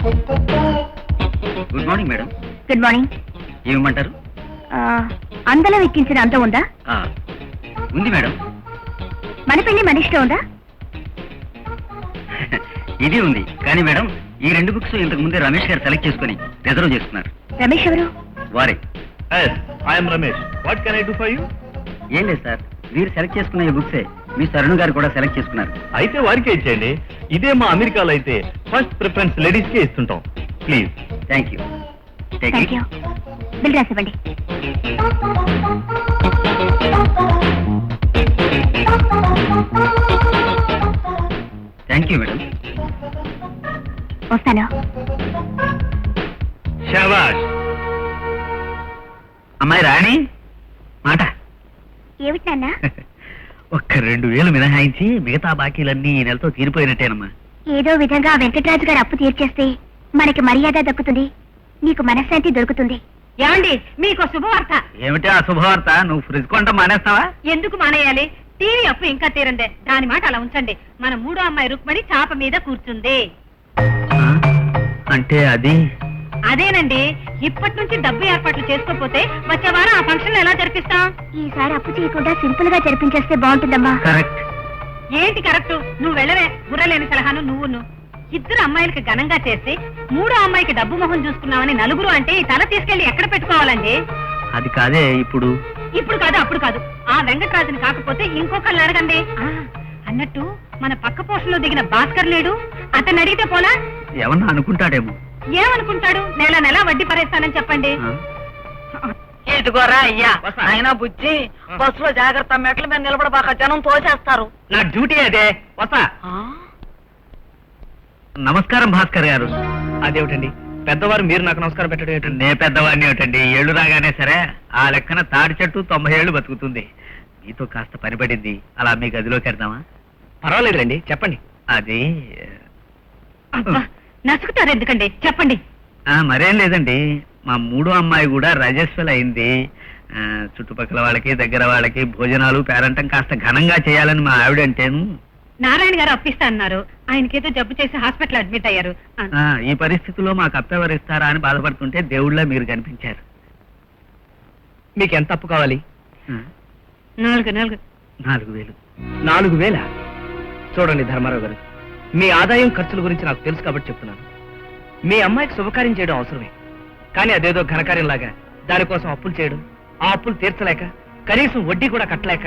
Good morning madam. Good morning. ఏమంటారు? అందలం ఎక్కించిన అందం ఉందా? ఉంది మేడం. మన పెళ్లి మన ఇష్టం ఉందా? ఇది ఉంది. కానీ మేడం, ఈ 2 బుక్స్ ఇంతకు ముందే రమేష్ గారు సెలెక్ట్ చేసుకుని రిజర్వ్ చేస్తున్నారు. రమేష్ ఎవరు? వారే. I'm Ramesh. What can I do for you? ఏం లేదు సార్, మీరు సెలెక్ట్ చేసుకున్న ఈ బుక్సే మీ తరుణ్ గారు కూడా సెలెక్ట్ చేసుకున్నారు. అయితే వారికే ఇచ్చేయండి. ఇదే మా అమెరికాలో అయితే ఫస్ట్ ప్రిఫరెన్స్ లేడీస్ కే ఇస్తుంటాం. Please. Thank you. Thank you. Bill రాసివ్వండి. Thank you madam. వస్తాను. శాబాష్. అమ్మాయి రాణి మాట. ఏమిటి నాన్న? ఒక్క 2,000 మినహాయించి మిగతా బాకీలన్నీ ఈ నెలతో తీరిపోయినట్టేనమ్మా. ఏదో విధంగా వెంకటరాజు గారు అప్పు తీర్చేస్తే మనకి మర్యాద దక్కుతుంది, నీకు మనశ్శాంతి దొరుకుతుంది. ఏమండి, మీకు శుభవార్త. ఏమిటి ఆ శుభవార్త? నువ్వు ఫ్రిడ్జ్ కొంట మానేస్తావా? ఎందుకు మానేయాలి? టీవీ అప్పు ఇంకా తీరందే. దాని మాట అలా ఉంచండి. మన 3వ అమ్మాయి రుక్మణి చాప మీద కూర్చుంది. అంటే అది? అదేనండి. ఇప్పటి నుంచి డబ్బు ఏర్పాట్లు చేసుకోకపోతే వచ్చే వారం ఆ ఫంక్షన్ ఎలా జరిపిస్తాం? ఈసారి అప్పు చేయకుండా సింపుల్ గా జరిపించేస్తే బాగుంటుందమ్మా. కరెక్ట్. ఏంటి కరెక్ట్? నువ్వు వెళ్ళవే. బుర్రలేని సలహాను నువ్వును. 2 అమ్మాయిలకి ఘనంగా చేసి 3వ అమ్మాయికి డబ్బు మొహం చూసుకున్నామని నలుగురు అంటే ఈ తల తీసుకెళ్లి ఎక్కడ పెట్టుకోవాలండి? అది కాదే. ఇప్పుడు కాదు, అప్పుడు కాదు. ఆ వెంకటరాజుని కాకపోతే ఇంకొకళ్ళని అడగండి. అన్నట్టు మన పక్క పోషణలో దిగిన భాస్కర్ లేడు, అతన్ని అడిగితే పోలా? ఏమన్నా అనుకుంటాడేమో. ఏమనుకుంటాడు? నెల నెల వడ్డీ పరేస్తానని చెప్పండి. ఇదిగోరా అయ్యా, ఆయన బుజ్జి బస్సులో జాగ్రత్త, మెట్ల మీద నిలబడబాక, జనం తోచేస్తారు. నా డ్యూటీ అదే. వస్తా. నమస్కారం భాస్కర్ గారు. అదేమిటండి పెద్దవారు మీరు నాకు నమస్కారం పెట్టడం ఏంటండి? నే పెద్దవాడిని ఏమిటండి, ఏళ్ళు రాగానే సరే ఆ లెక్కన తాడి చెట్టు 90 ఏళ్ళు బతుకుతుంది. మీతో కాస్త పనిపడింది, అలా మీ గదిలోకి వెళ్దామా? పర్వాలేదులేండి, చెప్పండి. అది నసుకుతారు ఎందుకండి, చెప్పండి. మరేం లేదండి, మా 3వ అమ్మాయి కూడా రజస్వల్ అయింది. చుట్టుపక్కల వాళ్ళకి దగ్గర వాళ్ళకి భోజనాలు పేరంటం కాస్త ఘనంగా చేయాలని మా ఆవిడంటేను. నారాయణ గారు అప్పిస్తా అన్నారు. ఆయనకేదో జబ్బు చేసి హాస్పిటల్ అడ్మిట్ అయ్యారు. ఈ పరిస్థితిలో మాకు అప్పెవరిస్తారా అని బాధపడుతుంటే దేవుళ్ళ మీరు కనిపించారు. మీకు ఎంత అప్పు కావాలి? 4,000. 4,000? చూడండి ధర్మారావు గారు, మీ ఆదాయం ఖర్చుల గురించి నాకు తెలుసు కాబట్టి చెప్తున్నాను. మీ అమ్మాయికి శుభకార్యం చేయడం అవసరమే, కానీ అదేదో ఘనకార్యంలాగా దానికోసం అప్పులు చేయడం, ఆ అప్పులు తీర్చలేక కనీసం వడ్డీ కూడా కట్టలేక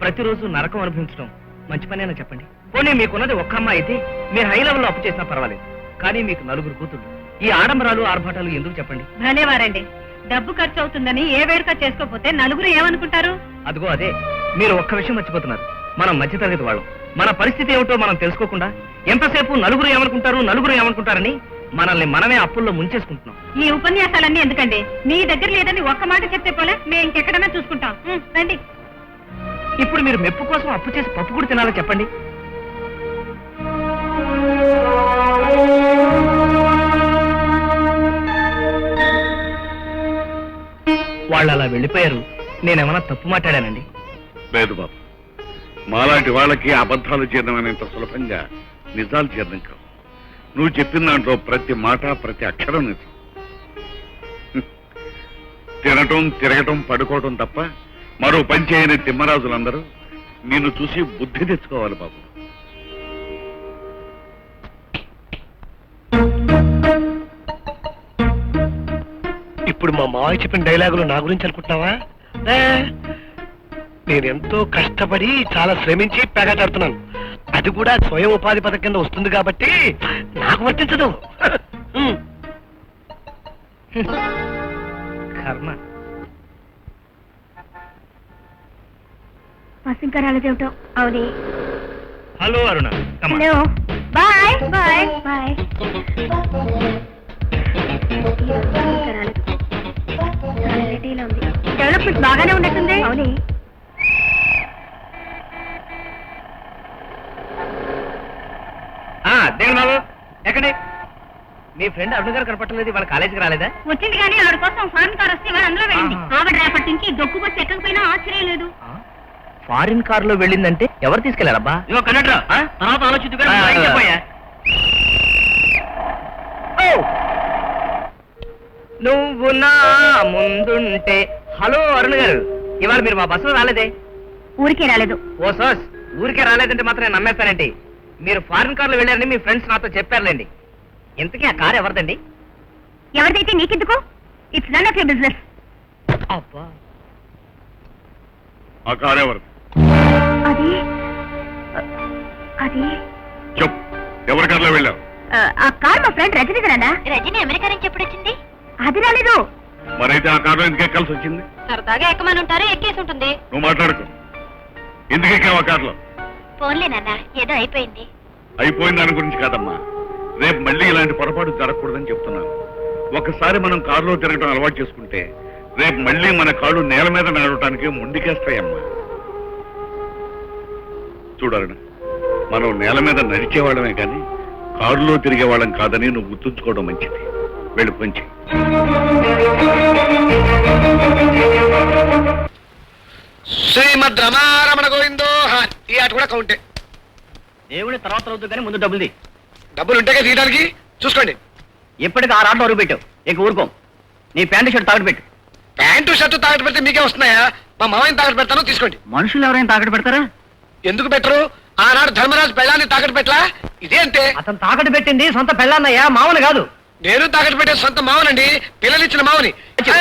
ప్రతిరోజు నరకం అనుభవించడం మంచి పనేనా చెప్పండి? పోనీ మీకున్నది ఒక్క అమ్మాయి అయితే మీరు హై లెవెల్లో అప్పు చేసినా పర్వాలేదు, కానీ మీకు 4 కూతుళ్ళు. ఈ ఆడంబరాలు ఆర్భాటాలు ఎందుకు చెప్పండి? భలేవారండి. డబ్బు ఖర్చు అవుతుందని ఏ వేడుక చేసుకోకపోతే నలుగురు ఏమనుకుంటారు? అదిగో అదే, మీరు ఒక్క విషయం మర్చిపోతున్నారు. మనం మధ్యతరగతి వాళ్ళం. మన పరిస్థితి ఏమిటో మనం తెలుసుకోకుండా ఎంతసేపు నలుగురు ఏమనుకుంటారని మనల్ని మనమే అప్పుల్లో ముంచేసుకుంటున్నాం. ఈ ఉపన్యాసాలన్నీ ఎందుకండి? మీ దగ్గర లేదని ఒక్క మాట చెప్తే పోలే, మేము ఇంకెక్కడన్నా చూసుకుంటాం. రండి. ఇప్పుడు మీరు మెప్పు కోసం అప్పు చేసి పప్పు కూడా తినాలో చెప్పండి? వాళ్ళు అలా వెళ్ళిపోయారు. నేనేమన్నా తప్పు మాట్లాడానండి? లేదు బాబు, మాలాంటి వాళ్ళకి అబద్ధాలు జీర్ణమైనంత సులభంగా నిజాలు జీర్ణం కావు. నువ్వు చెప్పిన దాంట్లో ప్రతి మాట ప్రతి అక్షరం నిజం. తినటం తిరగటం పడుకోవటం తప్ప మరో పని చేయని తిమ్మరాజులందరూ నిన్ను చూసి బుద్ధి తెచ్చుకోవాలి బాబు. ఇప్పుడు మా మావయ్య చెప్పిన డైలాగులు నా గురించి అనుకుంటున్నావా? నేను ఎంతో కష్టపడి చాలా శ్రమించి పేకాటాడుతున్నాను. అది కూడా స్వయం ఉపాధి పథకం కింద వస్తుంది కాబట్టి నాకు వర్తించదు. కర్మ. ఇంకా రాలేదేమిటో. అవునే. Hello Aruna. Hello. Bye bye bye. Development బాగానే ఉన్నట్టుంది. అవునే. దేవుడు బాబు ఎక్కడి? మీ ఫ్రెండ్ అరుణ గారు కనపట్టలేదు. వాళ్ళ కాలేజీకి రాలేదా? వచ్చింది కానీ ఆవిడ కోసం ఫారెన్ కార్ వస్తే ఇవాళ అందులో వెళ్ళింది. ఆవిడ రేపటి నుంచి దొక్కుకొచ్చి ఎక్కకపోయినా ఆశ్చర్యం లేదు. ఫారిన్ కార్ లో వెళ్ళిందంటే ఎవరు తీసుకెళ్లారబ్బా? తర్వాత ఆలోచించు. నువ్వు నా ముందుంటే. హలో అరుణ్ గారు, ఇవాళ మీరు మా బస్సులో రాలేదే? ఊరికే రాలేదు. ఓ సోస్, ఊరికే రాలేదంటే మాత్రం నేను నమ్మేస్తానండి. మీరు ఫారిన్ కార్లో వెళ్ళారని మీ ఫ్రెండ్స్ నాతో చెప్పారులేండి. ఇంతకీ ఆ కారు ఎవరిదండి? ఎవరిదైతే నీకెందుకు? It's none of your business. అబ్బా, ఆ కారెవరు? అది అది చెప్పు, ఎవరి కార్లో వెళ్ళావు? ఆ కార్ మా ఫ్రెండ్ రజనీ నాన్న. రజనీ అమెరికా నుంచి ఎప్పుడు వచ్చింది? అది రాలేదు. మరైతే ఆ కార్లో ఎందుకు ఎక్కాల్సి వచ్చింది? సరదాగా ఎక్కమని ఉంటారు, ఎక్కేసి ఉంటుంది. నువ్వు మాట్లాడుకో. ఎందుకు ఎక్కావు ఆ కార్లో? ఫోన్లే నాన్న, ఏదో అయిపోయింది. అయిపోయిన దాని గురించి కాదమ్మా, రేపు మళ్ళీ ఇలాంటి పొరపాటు జరగకూడదని చెప్తున్నాను. ఒకసారి మనం కారులో తిరగడం అలవాటు చేసుకుంటే రేపు మళ్ళీ మన కాళ్ళు నేల మీద నడవటానికి ముందుకేస్తాయమ్మా. చూడాలనా, మనం నేల మీద నడిచేవాళ్ళమే కానీ కారులో తిరిగేవాళ్ళం కాదని నువ్వు గుర్తుంచుకోవడం మంచిది. వెళ్ళి కొంచెం. శ్రీమద్ రమారమణ గోవిందో. ఈ ఆట కూడా కౌంటే. దేవుని తర్వాత అవుతుంది కానీ ముందు డబ్బులు డబ్బులు ఉంటే తీయడానికి చూసుకోండి. ఎప్పటికీ 6 ఆటలు అరుగు పెట్టావు, ఇక ఊరుకోం. నీ ప్యాంటు షర్ట్ తాగట్టు పెట్టు. ప్యాంటు షర్టు తాకట్టు పెడితే మీకే వస్తున్నాయా? మా మామయ్యని తాకట్టు పెడతాను, తీసుకోండి. మనుషులు ఎవరైనా తాకట్టు పెడతారా? ఎందుకు పెట్టరు? ఆనాడు ధర్మరాజు పెళ్ళాన్ని తాకట్టు పెట్టలా? ఇదే అంతే. అతను తాకట్టు పెట్టింది సొంత పెళ్ళాన్నయ్యా, మామూలు కాదు. నేను తాకట్టు పెట్టే సొంత మావనండి, పిల్లలిచ్చిన మావని. ఇంకా